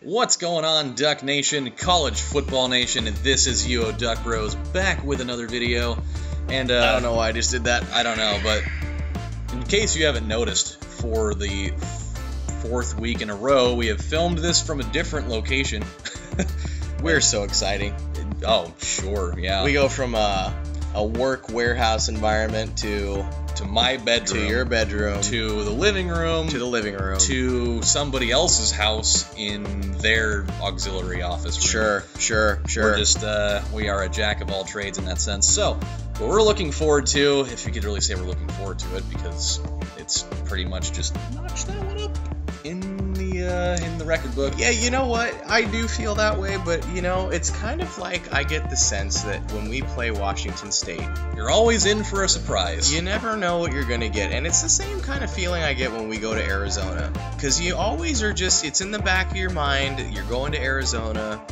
What's going on, Duck Nation, College Football Nation? This is UODuckBros back with another video. And I don't know why I just did that. I don't know, but in case you haven't noticed, for the fourth week in a row, we have filmed this from a different location. We're so exciting. Oh, sure, yeah. We go from a work warehouse environment to my bedroom, to your bedroom, to the living room, to somebody else's house in their auxiliary office room. Sure. We're just we are a jack of all trades in that sense. So what we're looking forward to, if you could really say we're looking forward to it, because it's pretty much just notch that one up in the record book. Yeah, you know what? I do feel that way, but you know, it's kind of like I get the sense that when we play Washington State, you're always in for a surprise. You never know what you're gonna get, and it's the same kind of feeling I get when we go to Arizona, because you always are it's in the back of your mind. You're going to Arizona.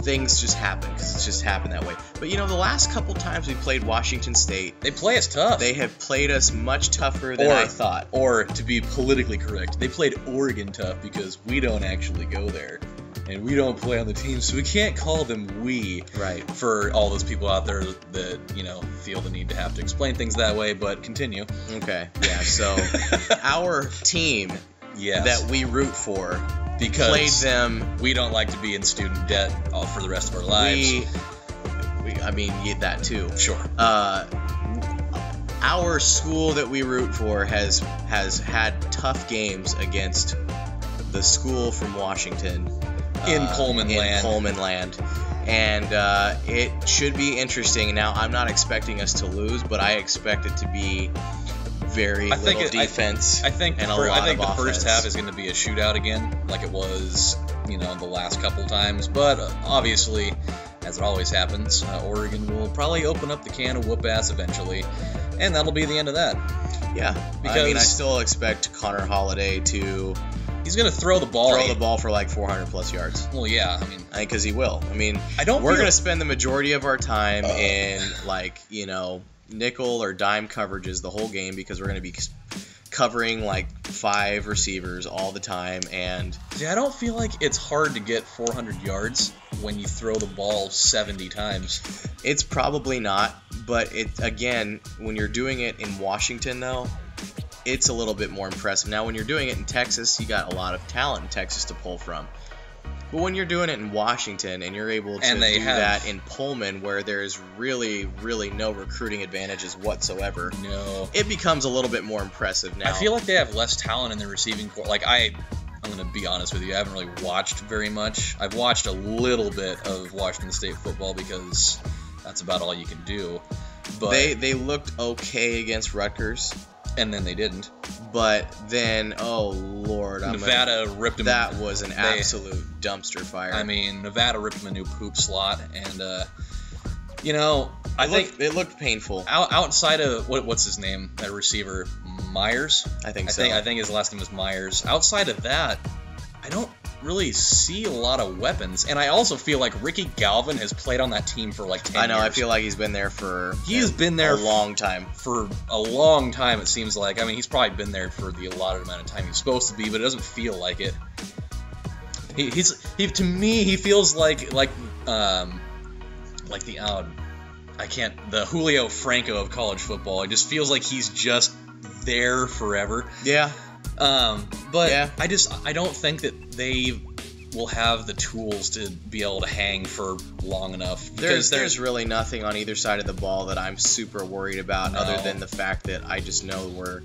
Things just happen, because it's just happened that way. But you know, the last couple times we played Washington State, they play us tough. They have played us much tougher than I thought. Or, to be politically correct, they played Oregon tough because we don't actually go there. And we don't play on the team, so we can't call them we. Right. For all those people out there that, you know, feel the need to have to explain things that way, but continue. Okay, yeah, so our team that we root for, because played them. We don't like to be in student debt for the rest of our lives. I mean, that too. Sure. Our school that we root for has had tough games against the school from Washington in Coleman land. And it should be interesting. Now, I'm not expecting us to lose, but I expect it to be very little defense. I think the first half is going to be a shootout again, like it was, you know, the last couple times. But obviously, as it always happens, Oregon will probably open up the can of whoop ass eventually, and that'll be the end of that. Yeah, because I mean, I still expect Connor Holiday to. He's going to throw the ball for like 400 plus yards. Well, yeah, I mean, because he will. I mean, we're going to spend the majority of our time in, like, you know, nickel or dime coverages the whole game, because we're going to be covering like 5 receivers all the time. And I don't feel like it's hard to get 400 yards when you throw the ball 70 times. It's probably not, but again, when you're doing it in Washington, though, it's a little bit more impressive. Now, when you're doing it in Texas, you got a lot of talent in Texas to pull from. But when you're doing it in Washington and you're able to do that in Pullman, where there's really, really no recruiting advantages whatsoever, it becomes a little bit more impressive now. I feel like they have less talent in their receiving corps. Like, I'm going to be honest with you, I haven't really watched very much. I've watched a little bit of Washington State football because that's about all you can do. But they looked okay against Rutgers. And then they didn't. But then, oh Lord, Nevada ripped them. That was an absolute dumpster fire. I mean, Nevada ripped them a new poop slot, and you know, I think it looked painful. Outside of what's his name, that receiver, Myers. I think so. I think his last name was Myers. Outside of that, I don't really see a lot of weapons, and I also feel like Ricky Galvin has played on that team for like 10 years. I know, I feel like he's been there for a long time. For a long time, it seems like. I mean, he's probably been there for the allotted amount of time he's supposed to be, but it doesn't feel like it. To me, he feels like the Julio Franco of college football. It just feels like he's just there forever. Yeah. But yeah. I don't think that they will have the tools to be able to hang for long enough. There's really nothing on either side of the ball that I'm super worried about, other than the fact that I just know we're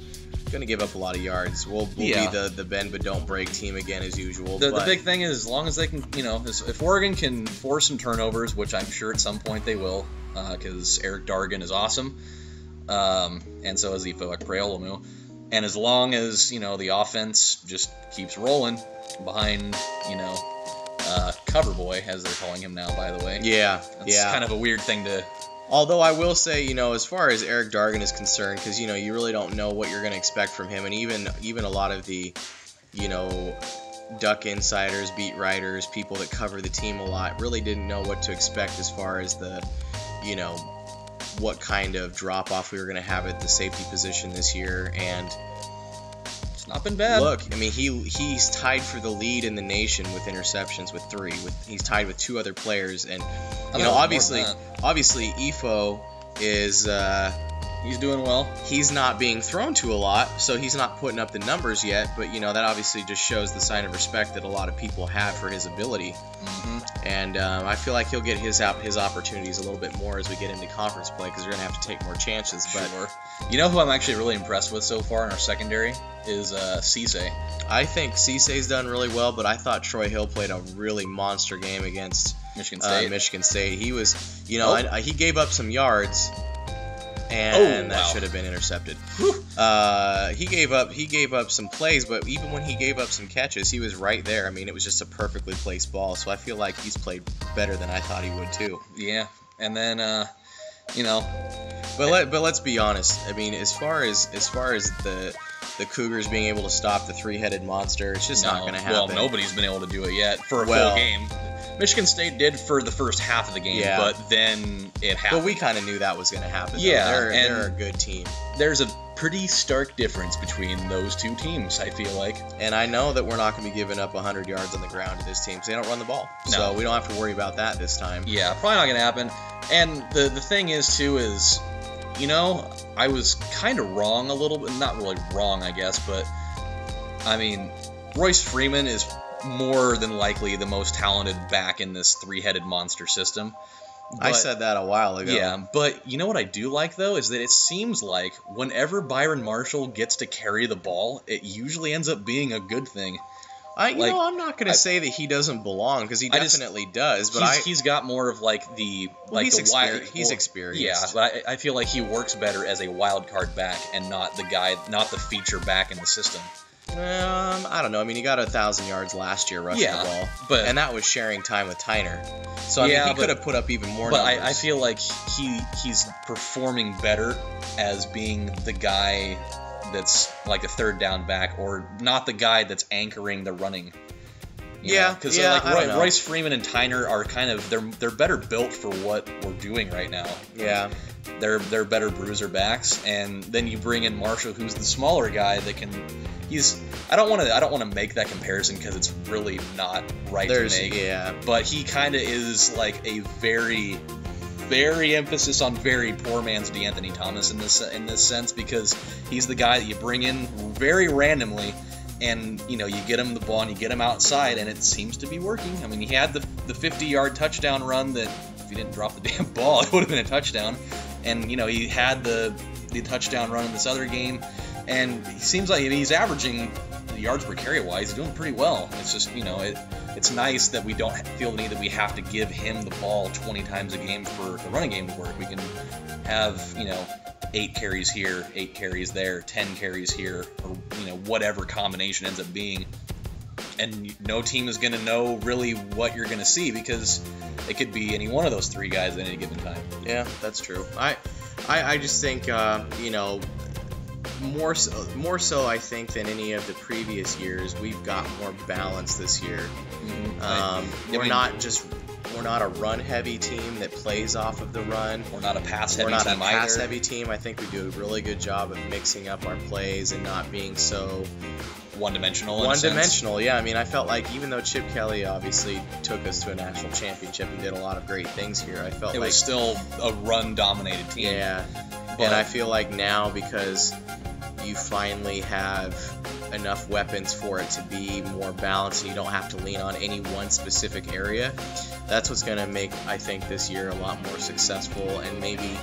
going to give up a lot of yards. We'll be the bend but don't break team again as usual. The big thing is, as long as they can, you know, if Oregon can force some turnovers, which I'm sure at some point they will, because Eric Dargan is awesome, and so is Ifo Ekpreolomu. And as long as, you know, the offense just keeps rolling behind, you know, Cover Boy, as they're calling him now, by the way. Yeah, It's kind of a weird thing to... Although I will say, you know, as far as Eric Dargan is concerned, because, you know, you really don't know what you're going to expect from him, and even a lot of the, you know, Duck insiders, beat writers, people that cover the team a lot, really didn't know what to expect as far as the, you know, what kind of drop-off we were going to have at the safety position this year, and Not been bad. Look, I mean, he's tied for the lead in the nation with interceptions with 3. He's tied with 2 other players, and obviously Efo is he's doing well. He's not being thrown to a lot, so he's not putting up the numbers yet. But that obviously just shows the sign of respect that a lot of people have for his ability. And I feel like he'll get his opportunities a little bit more as we get into conference play, because we're gonna have to take more chances. But sure. You know who I'm actually really impressed with so far in our secondary is Cisse. I think Cisse's done really well, but I thought Troy Hill played a really monster game against Michigan State. He was, he gave up some yards, and that should have been intercepted. He gave up some plays, but even when he gave up some catches, he was right there. I mean, it was just a perfectly placed ball. So I feel like he's played better than I thought he would too. Yeah, and then But let's be honest. I mean, as far as the Cougars being able to stop the 3-headed monster, it's just not going to happen. Well, nobody's been able to do it yet for a full game. Michigan State did for the first half of the game, but then it happened. But we kind of knew that was going to happen. Yeah, they're a good team. There's a pretty stark difference between those two teams, I feel like. And I know that we're not going to be giving up 100 yards on the ground to this team, because they don't run the ball. No. So we don't have to worry about that this time. Yeah, probably not going to happen. And the thing is, too, is, I was kind of wrong a little bit. Not really wrong, I guess, but, I mean, Royce Freeman is more than likely the most talented back in this 3-headed monster system. But, I said that a while ago. Yeah, but you know what I do like, though, is that it seems like whenever Byron Marshall gets to carry the ball, it usually ends up being a good thing. I'm not going to say that he doesn't belong, because he definitely does. But he's got more of the he's experienced. Yeah, but I feel like he works better as a wild card back and not the feature back in the system. I don't know. I mean, he got 1,000 yards last year rushing the ball, and that was sharing time with Tyner. So I mean, he could have put up even more numbers. But I feel like he's performing better as being the guy that's like a third down back, or not the guy that's anchoring the running. Because Royce Freeman and Tyner are kind of they're better built for what we're doing right now. Yeah. They're better bruiser backs, and then you bring in Marshall, who's the smaller guy that can. I don't want to make that comparison because it's really not right to make. Yeah. But he kind of is like a very, very emphasis on very poor man's DeAnthony Thomas in this sense, because he's the guy that you bring in very randomly, and you get him the ball and you get him outside, and it seems to be working. I mean, he had the 50-yard touchdown run that if he didn't drop the damn ball, it would have been a touchdown. And he had the touchdown run in this other game, and he seems like he's averaging the yards per carry wise. He's doing pretty well. It's just it's nice that we don't feel the need that we have to give him the ball 20 times a game for the running game to work. We can have 8 carries here, 8 carries there, 10 carries here, or whatever combination ends up being. And no team is going to know really what you're going to see, because it could be any one of those 3 guys at any given time. Yeah, that's true. I just think more so I think than any of the previous years, we've got more balance this year. Mm-hmm. We're not a run-heavy team that plays off of the run. We're not a pass-heavy team. We're not a pass-heavy team. I think we do a really good job of mixing up our plays and not being so one-dimensional. Yeah. I mean, I felt like even though Chip Kelly obviously took us to a national championship and did a lot of great things here, I felt like it was still a run-dominated team. Yeah, and I feel like now, because you finally have enough weapons for it to be more balanced, and you don't have to lean on any one specific area, that's what's going to make, I think, this year a lot more successful and maybe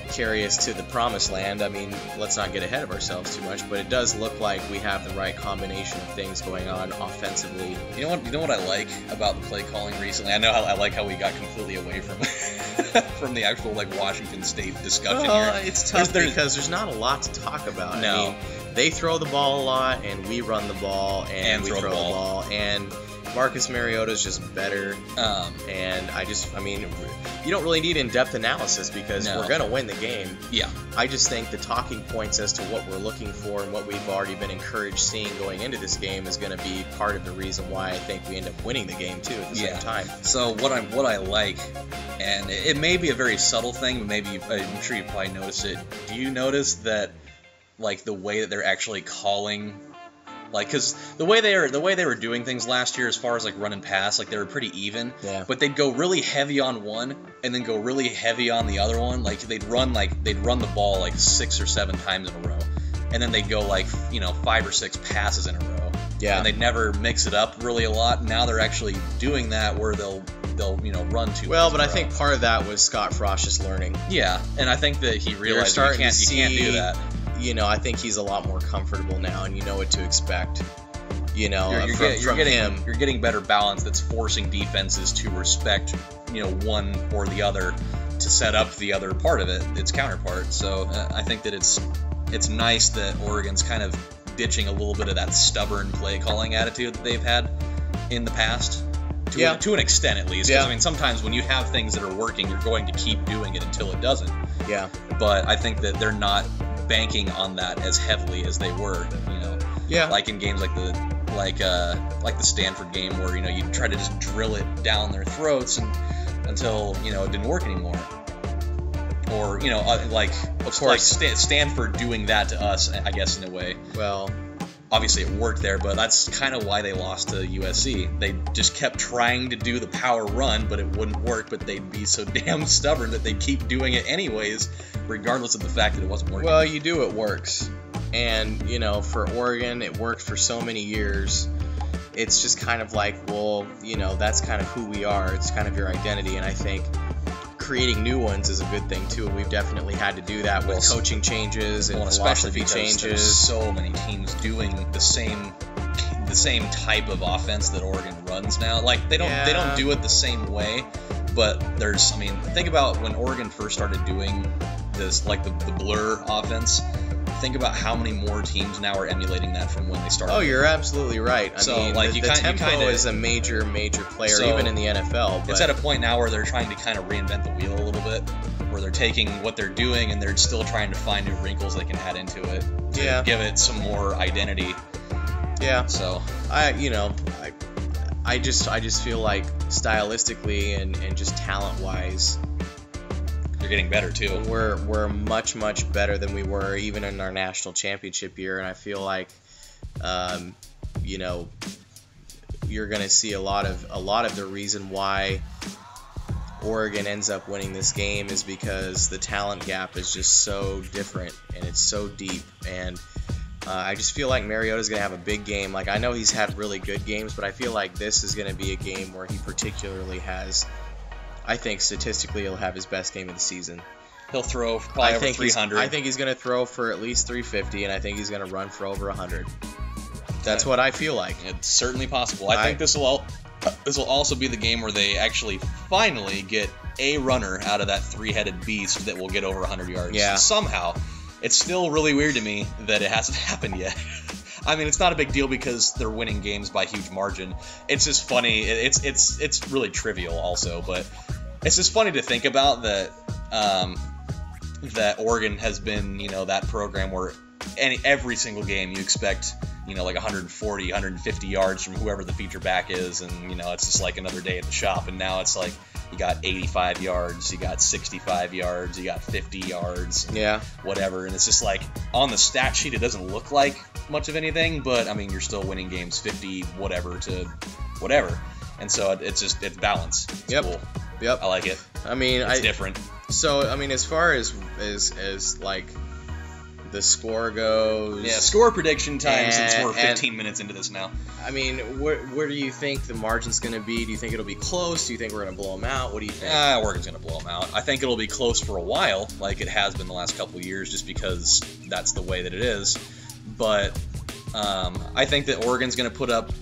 carry us to the promised land. I mean, let's not get ahead of ourselves too much, but it does look like we have the right combination of things going on offensively. You know what I like about the play calling recently? I know I like how we got completely away from from the actual Washington State discussion here. It's tough because there's not a lot to talk about. No. I mean, they throw the ball a lot, and we run the ball, and we throw the ball, and Marcus Mariota is just better. You don't really need in-depth analysis, because we're going to win the game. Yeah. I just think the talking points as to what we're looking for and what we've already been encouraged seeing going into this game is going to be part of the reason why I think we end up winning the game, too, at the same time. So what I like, and it may be a very subtle thing, but I'm sure you probably noticed it. Do you notice that, the way that they're actually calling Like, because the way they were doing things last year, as far as like run and pass, like they were pretty even. Yeah. But they'd go really heavy on one, and then go really heavy on the other one. Like they'd run the ball like 6 or 7 times in a row, and then they'd go like 5 or 6 passes in a row. Yeah. And they'd never mix it up really a lot. Now they're actually doing that where they'll run too. Well, but I think part of that was Scott Frost just learning. Yeah, and I think that he realized you can't do that. I think he's a lot more comfortable now, and you know what to expect. You're getting better balance that's forcing defenses to respect, one or the other to set up the other part of it, its counterpart. So I think that it's nice that Oregon's kind of ditching a little bit of that stubborn play calling attitude that they've had in the past. To an extent, at least. Because, I mean, sometimes when you have things that are working, you're going to keep doing it until it doesn't. Yeah. But I think that they're not banking on that as heavily as they were, Yeah. Like in games like the Stanford game where, you try to just drill it down their throats until, it didn't work anymore. Or, Stanford doing that to us, I guess, in a way. Well, obviously it worked there, but that's kind of why they lost to USC. They just kept trying to do the power run, but it wouldn't work, but they'd be so damn stubborn that they'd keep doing it anyways, regardless of the fact that it wasn't working. Well, it works. And, for Oregon, it worked for so many years. It's just kind of like, well, that's kind of who we are. It's kind of your identity, and I think creating new ones is a good thing too. We've definitely had to do that with coaching changes and philosophy changes. There's so many teams doing the same type of offense that Oregon runs now. Like they don't do it the same way, but think about when Oregon first started doing this, like the blur offense. Think about how many more teams now are emulating that from when they started. Oh, you're absolutely right. I mean, the tempo is a major player, even in the NFL. But it's at a point now where they're trying to kind of reinvent the wheel a little bit, where they're taking what they're doing and they're still trying to find new wrinkles they can add into it to give it some more identity. Yeah. So I just feel like stylistically and just talent-wise, you're getting better too. We're much better than we were even in our national championship year, and I feel like, you're going to see a lot of the reason why Oregon ends up winning this game is because the talent gap is just so different and it's so deep, and I just feel like Mariota's going to have a big game. Like, I know he's had really good games, but I feel like this is going to be a game where he particularly has. I think statistically he'll have his best game of the season. He'll throw probably over 300. I think he's going to throw for at least 350, and I think he's going to run for over 100. That's what I feel like. It's certainly possible. I think this will also be the game where they actually finally get a runner out of that three-headed beast that will get over 100 yards. Yeah. Somehow. It's still really weird to me that it hasn't happened yet. I mean, it's not a big deal because they're winning games by huge margin. It's just funny. It's really trivial also, but it's just funny to think about that that Oregon has been, that program where every single game you expect, like 140, 150 yards from whoever the feature back is, and, it's just like another day at the shop, and now it's like you got 85 yards, you got 65 yards, you got 50 yards, whatever, and it's just like on the stat sheet it doesn't look like much of anything, but I mean you're still winning games 50 whatever to whatever, and so it's balance. It's cool. Yep. I like it. I mean, it's different. So I mean, as far as like the score goes, score prediction time, since we're 15 minutes into this now. I mean, where do you think the margin's going to be? Do you think it'll be close? Do you think we're going to blow them out? What do you think? Oregon's going to blow them out. I think it'll be close for a while, like it has been the last couple of years, just because that's the way that it is. But I think that Oregon's going to put up.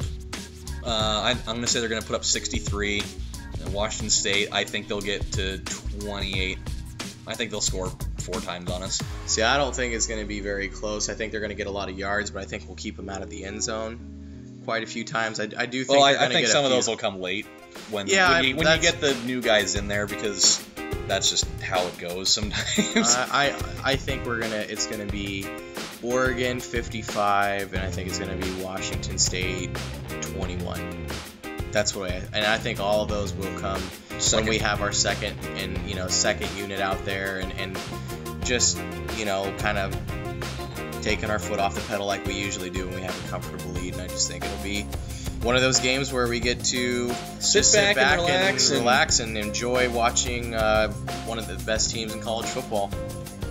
I'm going to say they're going to put up 63. And Washington State, I think they'll get to 28. I think they'll score 4 times on us. See, I don't think it's going to be very close. I think they're going to get a lot of yards, but I think we'll keep them out of the end zone quite a few times. I do think. Well, I think some of those will come late when you get the new guys in there, because that's just how it goes sometimes. I think it's gonna be Oregon 55, and I think it's gonna be Washington State 21. That's what I think all of those will come when we have our second unit out there, and just kind of taking our foot off the pedal like we usually do when we have a comfortable lead. And I just think it'll be one of those games where we get to sit back and relax and enjoy watching one of the best teams in college football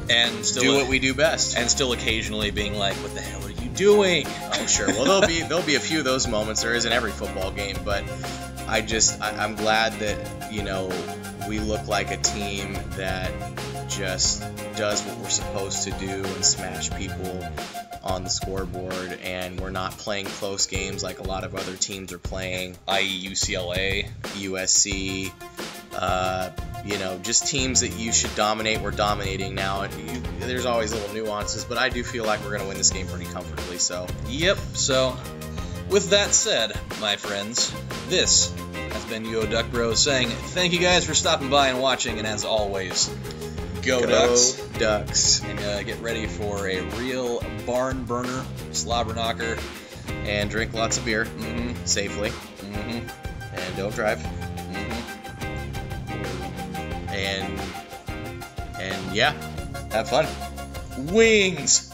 and still do what we do best. And still occasionally being like, what the hell are you doing? Oh, sure. Well, there'll be a few of those moments. There is in every football game, but I'm glad that, you know, we look like a team that just does what we're supposed to do and smash people on the scoreboard, and we're not playing close games like a lot of other teams are playing, i.e. UCLA, USC, you know, just teams that you should dominate. We're dominating now. There's always little nuances, but I do feel like we're going to win this game pretty comfortably. So, yep. So, with that said, my friends, this has been UODuckBros saying thank you guys for stopping by and watching, and as always, go Ducks. Ducks. And get ready for a real barn burner, slobber knocker, and drink lots of beer safely, and don't drive. And yeah, have fun. Wings!